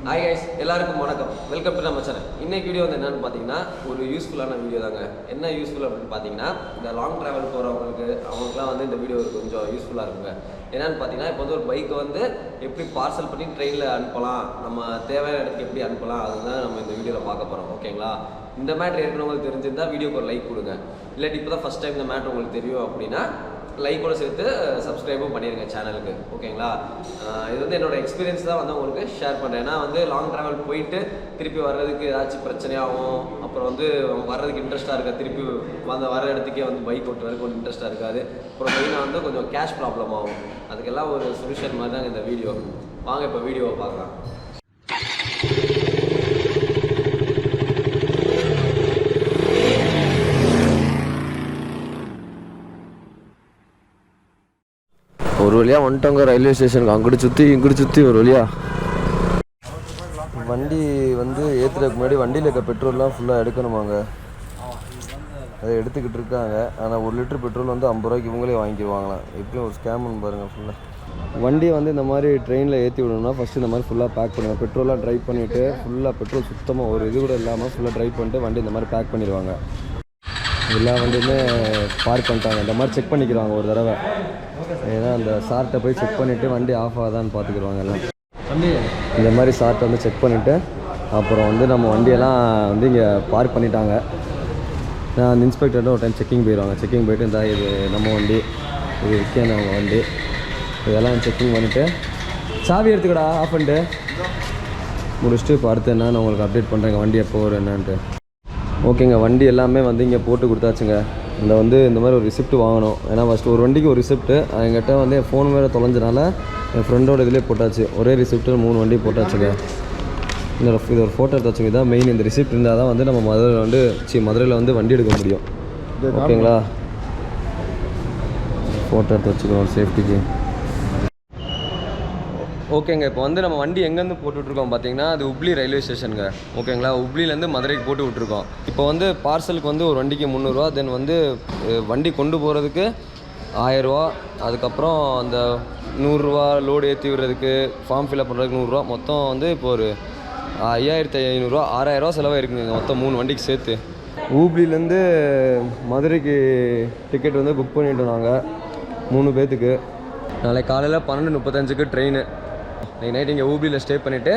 Hi guys, எல்லாருக்கும் வணக்கம். Welcome to நம்ம சேனல். இன்னைக்கு வீடியோ வந்து என்னென்னு பார்த்தீங்கன்னா ஒரு யூஸ்ஃபுல்லான வீடியோ தாங்க. என்ன யூஸ்ஃபுல் அப்படின்னு பார்த்தீங்கன்னா இந்த லாங் ட்ராவல் போகிறவங்களுக்கு அவங்களுக்குலாம் வந்து இந்த வீடியோ கொஞ்சம் யூஸ்ஃபுல்லாக இருக்குங்க. என்னென்னு பார்த்தீங்கன்னா இப்போ வந்து ஒரு பைக்கை வந்து எப்படி பார்சல் பண்ணி ட்ரெயினில் அனுப்பலாம், நம்ம தேவையான இடத்துக்கு எப்படி அனுப்பலாம், அதுதான் நம்ம இந்த வீடியோவில் பார்க்க போகிறோம். ஓகேங்களா? இந்த மேட்ரு ஏற்கனவே தெரிஞ்சிருந்தால் வீடியோக்கு ஒரு லைக் கொடுங்க. இல்லாட்டி இப்போ தான் ஃபஸ்ட் டைம் இந்த மேட்ரு உங்களுக்கு தெரியும் அப்படின்னா லைக்கோட சேர்த்து சப்ஸ்கிரைபும் பண்ணிடுங்க சேனலுக்கு. ஓகேங்களா? இது வந்து என்னோடய எக்ஸ்பீரியன்ஸ் தான் வந்து உங்களுக்கு ஷேர் பண்ணுறேன். ஏன்னா வந்து லாங் ட்ராவல் போயிட்டு திருப்பி வர்றதுக்கு ஏதாச்சும் பிரச்சனையாகும், அப்புறம் வந்து வர்றதுக்கு இன்ட்ரெஸ்ட்டாக இருக்காது, திருப்பி வர இடத்துக்கே வந்து பைக் ஓட்டுறதுக்கு கொஞ்சம் இன்ட்ரெஸ்ட்டாக இருக்காது, அப்புறம் மெயினாக வந்து கொஞ்சம் கேஷ் ப்ராப்ளம் ஆகும். அதுக்கெல்லாம் ஒரு சொல்யூஷன் மாதிரி தான் இந்த வீடியோ. வாங்க இப்போ வீடியோவை பார்க்கலாம். ஒரு வழியாக வந்துட்டோங்க ரயில்வே ஸ்டேஷனுக்கு. அங்கிட்டு சுற்றி ஒரு வழியாக வண்டி வந்து ஏற்றுறதுக்கு முன்னாடி வண்டியில் இருக்க பெட்ரோல்லாம் ஃபுல்லாக எடுக்கணுமாங்க. அதை எடுத்துக்கிட்டு இருக்காங்க. ஆனால் 1 லிட்டர் பெட்ரோல் வந்து 50 ரூபாய்க்கு இவங்களே வாங்கிடுவாங்களாம். எப்படியும் ஒரு ஸ்கேம்னு பாருங்கள். ஃபுல்லாக வண்டியை வந்து இந்த மாதிரி ட்ரெயினில் ஏற்றி விடணும்னா ஃபஸ்ட்டு இந்த மாதிரி ஃபுல்லாக பேக் பண்ணுவாங்க. பெட்ரோலாக ட்ரைவ் பண்ணிவிட்டு ஃபுல்லாக பெட்ரோல் சுத்தமாக ஒரு இது கூட இல்லாமல் ஃபுல்லாக ட்ரைவ் பண்ணிட்டு வண்டி இந்த மாதிரி பேக் பண்ணிடுவாங்க. எல்லா வண்டியுமே பார்க் பண்ணிட்டாங்க. இந்த மாதிரி செக் பண்ணிக்கிறாங்க ஒரு தடவை. ஏன்னா அந்த சார்ட்டை போய் செக் பண்ணிவிட்டு வண்டி ஆஃப் ஆகுதான்னு பார்த்துக்கிடுவாங்க எல்லாம். இந்த மாதிரி சார்ட்டை வந்து செக் பண்ணிவிட்டு அப்புறம் வந்து நம்ம வண்டியெல்லாம் வந்து இங்கே பார்க் பண்ணிட்டாங்க. நான் அந்த இன்ஸ்பெக்டர்கிட்ட ஒரு டைம் செக்கிங் போயிடுவாங்க. செக்கிங் போய்ட்டு இந்த இது நம்ம வண்டி, இது விற்கான அவங்க வண்டி, இதெல்லாம் செக்கிங் பண்ணிவிட்டு சாவி எடுத்துக்கடா ஆஃப் பண்ணிட்டு முடிச்சுட்டு இப்போ அடுத்து என்ன நான் உங்களுக்கு அப்டேட் பண்ணுறேங்க வண்டி எப்போ வரும் என்னன்ட்டு. ஓகேங்க, வண்டி எல்லாமே வந்து இங்கே போட்டு கொடுத்தாச்சுங்க. இந்த மாதிரி ஒரு ரிசிப்ட் வாங்கணும். ஏன்னா ஃபஸ்ட்டு ஒரு வண்டிக்கு ஒரு ரிசிப்ட்டு. என்கிட்ட வந்து என் ஃபோன் வேறு தொலைஞ்சனால என் ஃப்ரெண்டோட இதிலே போட்டாச்சு. ஒரே ரிசிப்ட்டு 3 வண்டி போட்டாச்சுங்க. இது ஒரு ஃபோட்டோ எடுத்து வச்சுங்க. இதான் மெயின். இந்த ரிசிப்ட் இருந்தால் தான் வந்து நம்ம மதுரையில் வந்து வண்டி எடுக்க முடியும். ஓகேங்களா? ஃபோட்டோ எடுத்து வச்சுக்கணும் ஒரு சேஃப்டிக்கு. ஓகேங்க, இப்போ வந்து நம்ம வண்டி எங்கேருந்து போட்டுட்ருக்கோம் பார்த்தீங்கன்னா அது உப்ளி ரயில்வே ஸ்டேஷனுங்க. ஓகேங்களா? உப்ளிலேருந்து மதுரைக்கு போட்டு விட்ருக்கோம். இப்போ வந்து பார்சலுக்கு வந்து ஒரு வண்டிக்கு 300 ரூபா, தென் வந்து வண்டி கொண்டு போகிறதுக்கு 1000 ரூபா, அதுக்கப்புறம் அந்த 100 ரூபா லோடு ஏற்றி விடுறதுக்கு, ஃபார்ம் ஃபில்அப் பண்ணுறதுக்கு 100 ரூபா, மொத்தம் வந்து இப்போ ஒரு 5500 ரூபா 6000 ரூபா செலவாக இருக்குங்க மொத்தம் 3 வண்டிக்கு சேர்த்து. ஊப்ளிலேருந்து மதுரைக்கு டிக்கெட் வந்து புக் பண்ணிட்டோம் நாங்கள் 3 பேர்த்துக்கு. நாளைக்கு காலையில் 12:35க்கு ட்ரெயின். இன்னைக்கு நைட் இங்கே ஊபியில் ஸ்டே பண்ணிவிட்டு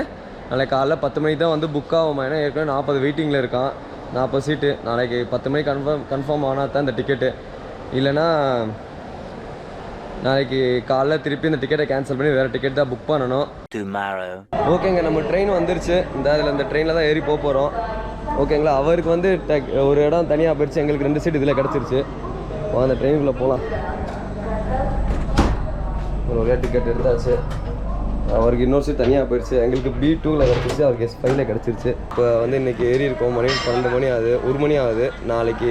நாளைக்கு காலைல 10 மணிக்கு தான் வந்து புக் ஆகுமா. ஏன்னா ஏற்கனவே 40 வெயிட்டிங்கில் இருக்கான், 40 சீட்டு. நாளைக்கு 10 மணிக்கு கன்ஃபார்ம் ஆனால் தான் இந்த டிக்கெட்டு. இல்லைன்னா நாளைக்கு காலைல திருப்பி இந்த டிக்கெட்டை கேன்சல் பண்ணி வேறு டிக்கெட் தான் புக் பண்ணணும். ஓகேங்க, நம்ம ட்ரெயின் வந்துருச்சு. இந்த ட்ரெயினில் தான் ஏறி போகிறோம். ஓகேங்களா? அவருக்கு வந்து ஒரு இடம் தனியாக போயிடுச்சு, எங்களுக்கு 2 சீட் இதில் கிடச்சிருச்சு. அந்த ட்ரெயினுக்குள்ளே போகலாம். ஒரு வழியாக டிக்கெட் எடுத்தாச்சு. அவருக்கு இன்னொரு சீட் தனியாக போயிடுச்சு. எங்களுக்கு B2ல் கிடச்சிருச்சு, அவருக்கு S5ல் கிடச்சிருச்சு. இப்போ வந்து இன்றைக்கி ஏறி இருக்கோம். மணி 12 மணி ஆகுது, 1 மணி ஆகுது. நாளைக்கு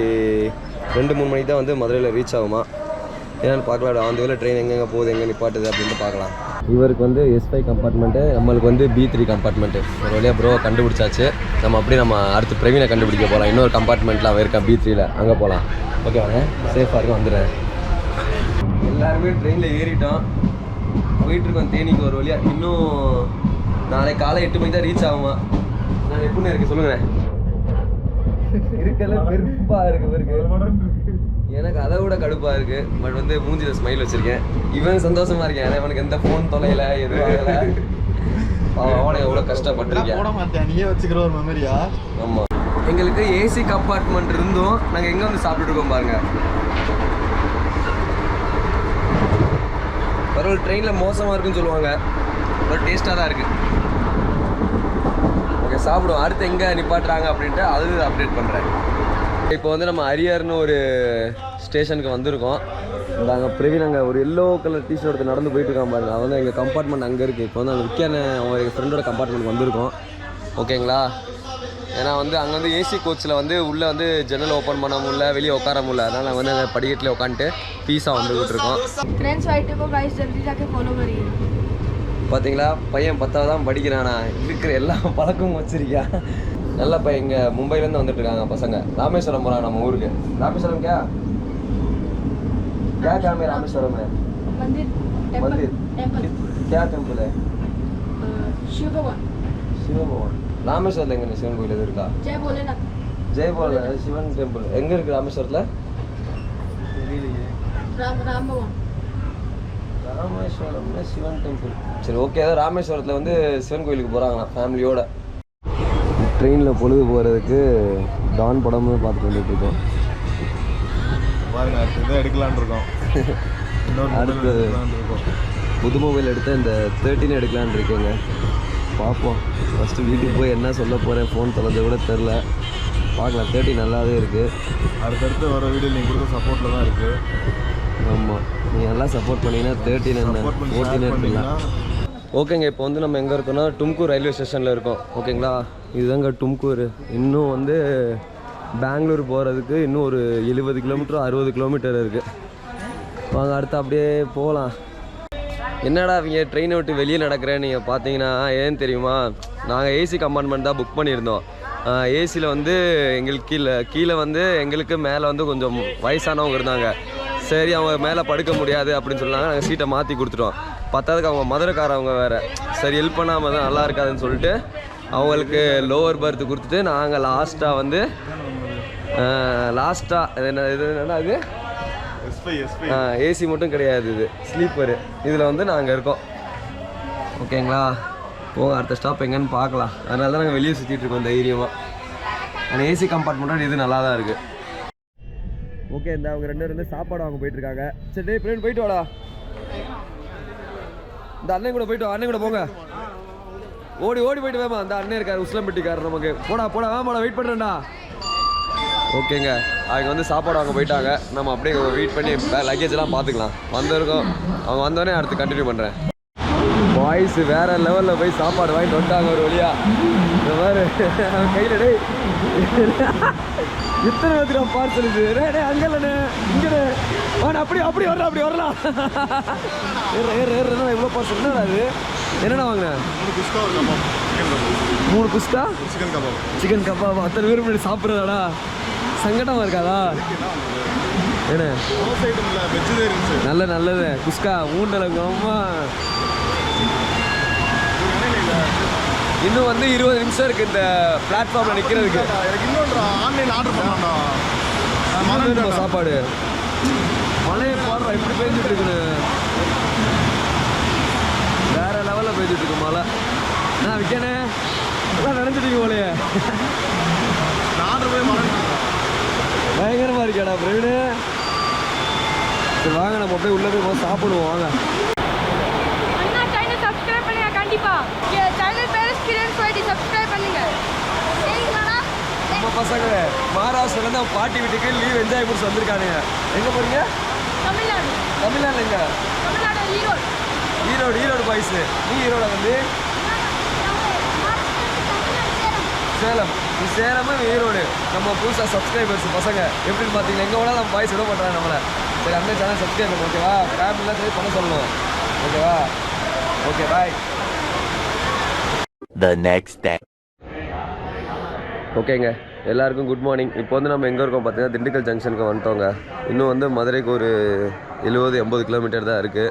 2-3 மணிக்கு தான் வந்து மதுரையில் ரீச் ஆகுமா. ஏன்னு பார்க்கலாம். அந்த வேலை ட்ரெயின் எங்கெங்கே போகுது, எங்கே நிப்பாட்டுது அப்படின்ட்டு பார்க்கலாம். இவருக்கு வந்து S5 கம்பார்ட்மெண்ட்டு, நம்மளுக்கு வந்து B3 கம்பார்ட்மெண்ட்டு. ஒரு வழியாக ப்ரோ கண்டுபிடிச்சாச்சு. நம்ம அடுத்து பிரவீனை கண்டுபிடிக்க போகலாம். இன்னொரு கம்பார்ட்மெண்ட்டில் அவன் இருக்கா B3ல், அங்கே போகலாம். ஓகே வாங்க, சேஃபாக இருக்கும், வந்துடுறேன். எல்லாருமே ட்ரெயினில் ஏறிட்டோம், போயிட்டுருக்கோம் தேனிக்கு. ஒரு வழியாக இன்னும் நாளைக்கு காலை 8 மணிக்கு தான் ரீச் ஆகுமா. நான் எப்படின்னு இருக்கு சொல்லுங்களேன். இருக்கல பெருப்பாக இருக்கு. எனக்கு அதை விட கடுப்பாக இருக்குது. பட் வந்து மூஞ்சியில் ஸ்மைல் வச்சுருக்கேன். இவன் சந்தோஷமாக இருக்கேன். ஏன்னா இவனுக்கு எந்த ஃபோன் தொலைல எதுவும் ஆகலை. அவனை எவ்வளோ கஷ்டப்பட்டுருக்கேன். நீயே வச்சுக்கிற ஒரு மெமரியா? ஆமாம். எங்களுக்கு ஏசி கம்பார்ட்மெண்ட் இருந்தும் நாங்கள் எங்கே வந்து சாப்பிட்டுருக்கோம் பாருங்கள். பரவாயில்ல, ட்ரெயினில் மோசமாக இருக்குன்னு சொல்லுவாங்க, பட் டேஸ்ட்டாக தான் இருக்குது. ஓகே, சாப்பிடுவோம். அடுத்து எங்கே நிப்பாட்டுறாங்க அப்படின்ட்டு அது அப்டேட் பண்ணுறேன். இப்போ வந்து நம்ம அரியார்னு ஒரு ஸ்டேஷனுக்கு வந்திருக்கோம். நாங்கள் பிரவீன் அங்கே ஒரு எல்லோ கலர் டிஷர்ட் எடுத்து நடந்து போயிட்டுருக்கான் பாருங்க. அவன் வந்து எங்கள் கம்பார்ட்மெண்ட் அங்கே இருக்குது. இப்போ வந்து அங்கே விற்கான அவன் எங்கள் ஃப்ரெண்டோட கம்பார்ட்மெண்ட் வந்திருக்கோம். ஓகேங்களா? ஏன்னா வந்து அங்கே வந்து ஏசி கோச்சில் வந்து உள்ளே வந்து ஜன்னல் ஓப்பன் பண்ண முடியல, வெளியே உட்கார முடியல. அதனால் நாங்கள் வந்து அந்த படிக்கட்டில் உட்காந்துட்டு பீஸாக வந்துக்கிட்டு இருக்கோம். பார்த்தீங்களா, பையன் 10வது தான் படிக்கிறானா, இருக்கிற எல்லா பழக்கமும் வச்சிருக்கியா. நல்ல பையன். இங்கே மும்பைலேருந்து வந்துட்டு இருக்காங்க பசங்க. ராமேஸ்வரம் போகிறாங்க நம்ம ஊருக்கு. ராமேஸ்வரம் क्या काम है? रामेश्वरम में मंदिर क्या टेम्पल है? शिव சிவபகவான் ராமேஸ்வரத்தில் எங்கே சிவன் கோயில் எது இருக்கா? ஜெயபோல சிவன் டெம்பிள் எங்கே இருக்குது ராமேஸ்வரத்தில்? ராமேஸ்வரம்ல சிவன் டெம்பிள். சரி ஓகே, அதான் ராமேஸ்வரத்தில் வந்து சிவன் கோயிலுக்கு போகிறாங்களா ஃபேமிலியோட. ட்ரெயினில் பொழுது போகிறதுக்கு டான் படமும் பார்த்துட்டு வந்துட்டு இருக்கோம். பாருங்க அடுத்து எடுக்கலான் இருக்கோம். அடுத்து புது மொபைல் எடுத்தால் இந்த 13 எடுக்கலான்னு இருக்கேங்க. பார்ப்போம். ஃபஸ்ட்டு வீட்டுக்கு போய் என்ன சொல்ல போகிறேன், ஃபோன் தொலைஞ்ச கூட தெரில. பார்க்கலாம். 13 நல்லாவே இருக்குது. அடுத்தடுத்து வர வீடியோ நீங்கள் கொடுத்த சப்போர்ட்டில் தான் இருக்குது. ஆமாம், நீங்கள் நல்லா சப்போர்ட் பண்ணிங்கன்னா 13 என்ன 14 எடுத்துக்கலாம். ஓகேங்க, இப்போ வந்து நம்ம எங்கே இருக்கோம்னா டும்கூர் ரயில்வே ஸ்டேஷனில் இருக்கோம். ஓகேங்களா, இதுதாங்க டும்கூர். இன்னும் வந்து பெங்களூர் போகிறதுக்கு இன்னும் ஒரு 70 கிலோமீட்டர் 60 கிலோமீட்டர் இருக்குது. வாங்க அடுத்து அப்படியே போகலாம். என்னடா அவங்க ட்ரெயினை விட்டு வெளியே நடக்கிறேன்னு நீங்கள் பார்த்தீங்கன்னா ஏன்னு தெரியுமா, நாங்கள் ஏசி கம்பார்ட்மெண்ட் தான் புக் பண்ணியிருந்தோம். ஏசியில் வந்து எங்களுக்கு கீழே வந்து எங்களுக்கு மேலே வந்து கொஞ்சம் வயசானவங்க இருந்தாங்க. சரி, அவங்க மேலே படுக்க முடியாது அப்படின்னு சொன்னாங்க. நாங்கள் சீட்டை மாற்றி கொடுத்துட்டோம். பத்தாவதுக்கு அவங்க மதுரைக்காரவங்க வேறு. சரி, ஹெல்ப் பண்ணாமல் தான் நல்லா இருக்காதுன்னு சொல்லிட்டு அவங்களுக்கு லோவர் பர்த்து கொடுத்துட்டு நாங்கள் லாஸ்ட்டாக வந்து இது என்னன்னா இது ஏசி மட்டும் கிடையாது, இது ஸ்லீப்பரு. இதில் வந்து நாங்கள் இருக்கோம். ஓகேங்களா, போங்க அடுத்த ஸ்டாப் எங்கன்னு பார்க்கலாம். அதனால தான் நாங்கள் வெளியே சுற்றிட்டு இருக்கோம் தைரியமாக. ஆனால் ஏசி கம்பார்ட்மெண்ட்டோட இது நல்லா தான் இருக்குது. ஓகே, இந்த அவங்க 2 பேர் வந்து சாப்பாடு வாங்க போயிட்டுருக்காங்க. சரி ஃப்ரெண்ட் போயிட்டு வாடா, இந்த அண்ணன் கூட போயிட்டு வா. அண்ணன் கூட போங்க, ஓடி போயிட்டு வேமா. அந்த அண்ணன் இருக்கார் உஸ்லம்பட்டிக்காரர், நமக்கு போடா வேமாடா, வெயிட் பண்ணுறேன்டா. ஓகேங்க, அவங்க வந்து சாப்பாடு வாங்க போயிட்டாங்க. நம்ம அப்படியே வெயிட் பண்ணி லக்கேஜெலாம் பார்த்துக்கலாம். வந்திருக்கோம், அவங்க வந்தோடனே அடுத்து கண்டினியூ பண்ணுறேன். பாய்ஸ் வேறு லெவலில் போய் சாப்பாடு வாங்கிட்டு வந்துட்டாங்க ஒரு வழியா. இந்த மாதிரி கையில் டே இத்தனை பேருக்கு பார்சல் இது அங்கேண்ணே இங்கே அப்படி வரலாம். ஏறா இவ்வளோ பார்சல் என்னடா அது? என்னென்ன வாங்கினேன்? 3 குஸ்கா சிக்கன் கபாப். அத்தனை பேர் முன்னாடி சாப்பிட்றதாடா சங்கடமாக இருக்காதா? என்ன நல்லது குஸ்கா ஊண்டலங்கம்மா. இன்னும் வந்து 20 நிமிஷம் இருக்குது இந்த பிளாட்ஃபார்மில் நிற்கிறதுக்கு. ஆன்லைன் ஆர்டர் பண்ணோம் சாப்பாடு. மழையை பாடுறா இப்படி பெஞ்சிட்டு இருக்குன்னு, வேற லெவலில் பெஞ்சிட்டு இருக்கு மழை. நான் விற்கனே எல்லாம் நினைச்சிட்டீங்க போலையே. ஆர்டர் போய் மழை பயங்கரமாக இருக்கேடா பிரவீனு. சரி வாங்க, நம்ம போய் உள்ளே போய் சாப்பிடுவோம். வாங்க. நம்ம பசங்க மகாராஷ்டிராலேருந்து அவன் பாட்டி வீட்டுக்கு லீவ் என்ஜாய் பண்ணி வந்திருக்கானுங்க. எங்கே போறீங்க? தமிழ்நாடு. எங்க? ஈரோடு பாய்ஸ். நீ ஈரோட வந்து சேலம். நீ சேலமா ஈரோடு. நம்ம புதுசாக சப்ஸ்கிரைபர்ஸ் பசங்க எப்படின்னு பார்த்தீங்கன்னா எங்கே வேணாலும் நம்ம பாய்ஸ் விட பண்ணுறாங்க நம்மளை. சரி, அந்த சேனல் சப்ஸ்கிரைப் பண்ணு. ஓகேவா? ஃபேமிலிலாம் சரி பண்ண சொல்லணும். ஓகேவா? Okay bye. The next day. ஓகேங்க, எல்லாருக்கும் குட் மார்னிங். இப்போ வந்து நம்ம எங்கே இருக்கோம் பார்த்தீங்கன்னா திண்டுக்கல் ஜங்ஷனுக்கு வந்துட்டோங்க. இன்னும் வந்து மதுரைக்கு ஒரு 70-80 கிலோமீட்டர் தான் இருக்குது.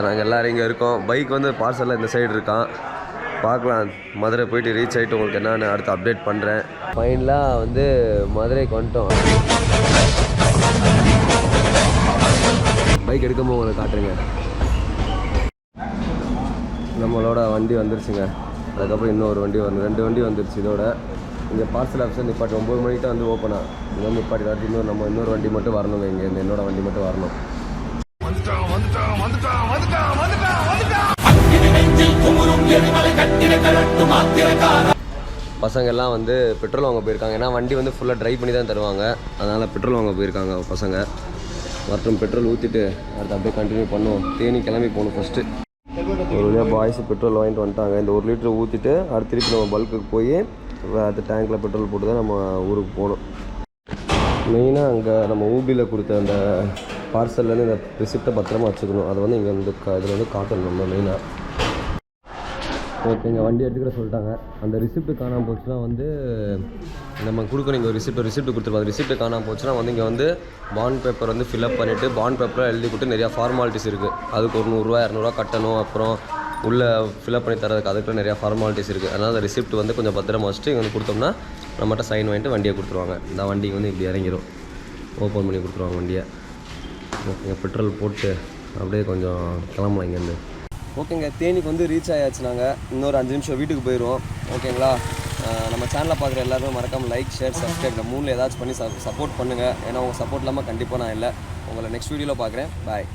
நாங்கள் எல்லோரும் இங்கே இருக்கோம். பைக் வந்து பார்சலில் இந்த சைடு இருக்கான். பார்க்கலாம், மதுரை போயிட்டு ரீச் ஆகிட்டு உங்களுக்கு என்னென்னு அடுத்து அப்டேட் பண்ணுறேன். ஃபைனலாக வந்து மதுரைக்கு வந்துட்டோம். பைக் எடுக்கும்போது உங்களுக்கு காட்டுறேங்க. நம்மளோட வண்டி வந்துருச்சுங்க. அதுக்கப்புறம் இன்னொரு வண்டி 2 வண்டி வந்துருச்சு. இதோட இங்கே பார்சல் ஆஃபீஸர் நிப்பாட்டி 9 மணிக்கு தான் வந்து ஓப்பனாக. இங்கே வந்து நிப்பாட்டி காட்டி இன்னொரு வண்டி மட்டும் வரணும். இங்கே என்னோட வண்டி மட்டும் வரணும். பசங்க எல்லாம் வந்து பெட்ரோல் வாங்க போயிருக்காங்க. ஏன்னா வண்டி வந்து ஃபுல்லாக ட்ரைவ் பண்ணி தான் தருவாங்க. அதனால் பெட்ரோல் வாங்க போயிருக்காங்க பசங்க. மற்றும் பெட்ரோல் ஊற்றிட்டு அடுத்து அப்படியே கண்டினியூ பண்ணுவோம். தேனி கிளம்பி போகணும் ஃபஸ்ட்டு. ஒரு வழியாக பாய்ஸ் பெட்ரோல் வாங்கிட்டு வந்துட்டாங்க. இந்த 1 லிட்டர் ஊற்றிட்டு அடுத்த திருப்பி நம்ம பல்க்குக்கு போய் அந்த டேங்க்கில் பெட்ரோல் போட்டு தான் நம்ம ஊருக்கு போகணும். மெயினாக அங்கே நம்ம ஊபியில் கொடுத்த அந்த பார்சல்லேருந்து இந்த ரிசிப்டை பத்திரமா வச்சுக்கணும். அதை வந்து இங்கே வந்து இதில் வந்து காட்டணும் நம்ம மெயினாக. ஓகேங்க, வண்டி எடுத்துக்கிற சொல்லிட்டாங்க. அந்த ரிசிப்ட் காணாமல் போச்சுன்னா வந்து நம்ம கொடுக்கணும். இங்கே ஒரு ரிசிப்ட் கொடுத்துருப்போம். அந்த ரிசிப்ட் காணாமல் போச்சுன்னா வந்து இங்கே வந்து பாண்ட் பேப்பர் வந்து ஃபில்அப் பண்ணிவிட்டு பாண்ட் பேப்பராக எழுதி கொடுத்து நிறையா ஃபார்மாலிட்டிஸ் இருக்குது. அதுக்கு ஒரு 100-200 கட்டணும். அப்புறம் உள்ளே ஃபில்அப் பண்ணி தரதுக்கு அதுக்குள்ள நிறையா ஃபார்மாலிட்டிஸ் இருக்குது. அதனால் அந்த ரிசிப்ட் வந்து கொஞ்சம் பத்திரமா வச்சுட்டு இங்கே வந்து கொடுத்தோம்னா நம்மகிட்ட சைன் வாங்கிட்டு வண்டியை கொடுத்துருவாங்க. இந்த வண்டிக்கு வந்து இப்படி இறங்கிடும், ஓப்பன் பண்ணி கொடுத்துருவாங்க வண்டியை. ஓகேங்க, பெட்ரோல் போட்டு அப்படியே கொஞ்சம் கிளம்பலாம் இங்கேருந்து. ஓகேங்க, தேனிக்கு வந்து ரீச் ஆயாச்சு. நாங்கள் இன்னொரு 5 நிமிஷம் வீட்டுக்கு போயிடுவோம். ஓகேங்களா? நம்ம சேனலை பார்க்குற எல்லாருமே மறக்காமல் லைக், ஷேர், சப்ஸ்கிரைப் இந்த 3ல் ஏதாச்சும் பண்ணி சப்போர்ட் பண்ணுங்கள். ஏன்னா உங்கள் சப்போர்ட் இல்லாமல் கண்டிப்பாக நான் இல்லை. உங்களை நெக்ஸ்ட் வீடியோவில் பார்க்குறேன். பாய்.